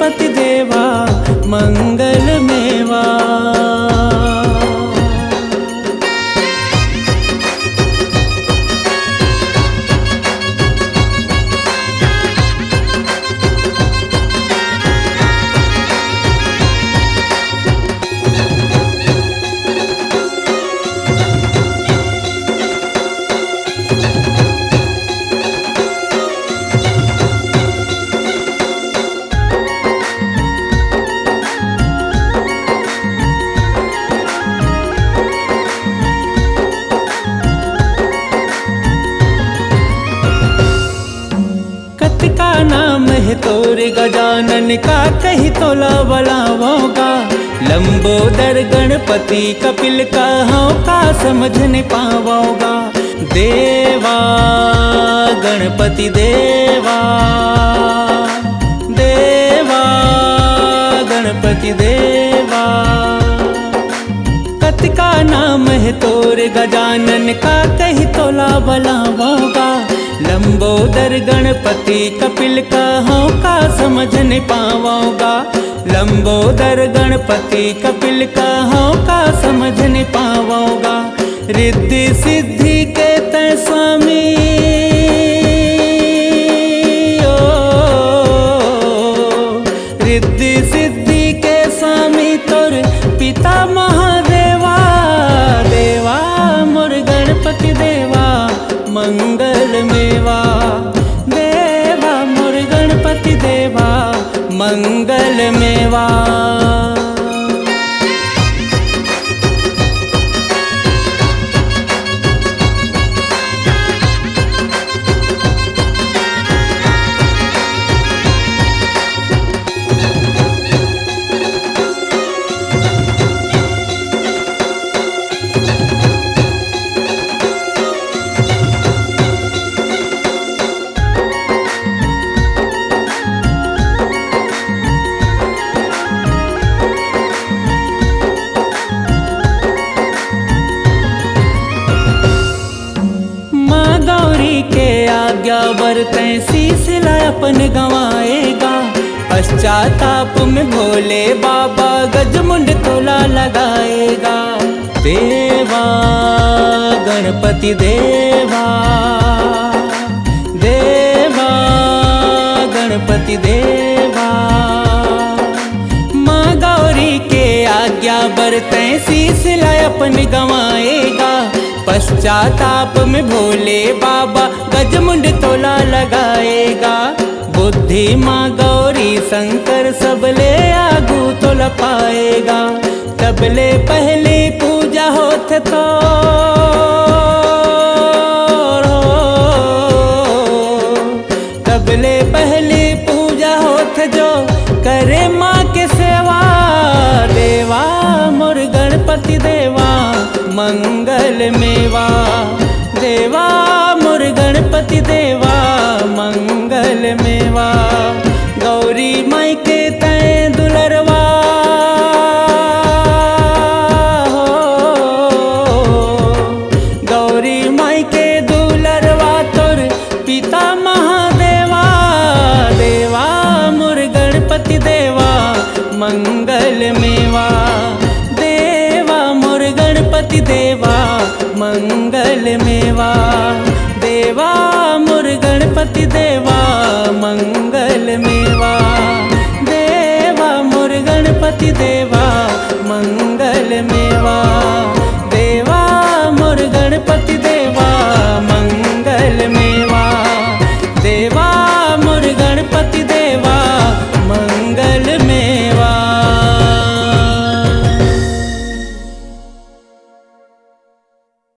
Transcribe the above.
गणपति देवा मंगल मेवा। का नाम है तोरे गजानन का कही तोला बलावोगा। लंबोदर गणपति कपिल का हाँ का समझ नहीं पावोगा। देवा गणपति देवा, देवा गणपति देवा। कत का नाम है तोरे गजानन का कही तोला बलावोगा। लंबोदर गणपति कपिल का हाँ का समझ नहीं पावोगा। लंबोदर गणपति कपिल का हाँ का समझ नहीं पावोगा। रिद्धि सिद्धि के तय स्वामी रिद्धि सिद्धि के स्वामी तोर पिता महादेवा। देवा मोर गणपति देवा मंगल मेवा। देवा मोर गणपति देवा मंगल मेवा। आज्ञा बरतें शीश अपन गंवाएगा। पश्चाताप में भोले बाबा गजमुंड तोला लगाएगा। देवा गणपति देवा, देवा गणपति देवा। माँ गौरी के आज्ञा बरतें शीश अपन गंवाएगा। पश्चाताप में भोले बाबा गजमुंड तोला लगाएगा। बुद्धि माँ गौरी शंकर सबले आगू तोला पाएगा। तबले पहले पूजा होत तो तबले पहले पूजा होत जो करे माँ के सेवा। देवा मोर गणपति देवा मंगल मेवा। देवा मोर गणपति देवा मंगल मेवा। गौरी माई के तय दुलरवा हो। गौरी माई के दुलरवा तोर पिता महादेवा। देवा मोर गणपति देवा मंगल मेवा। देवा मोर गणपति देवा मंगल मेवा। देवा मोर गणपति देवा मंगल मेवा। देवा मोर गणपति देवा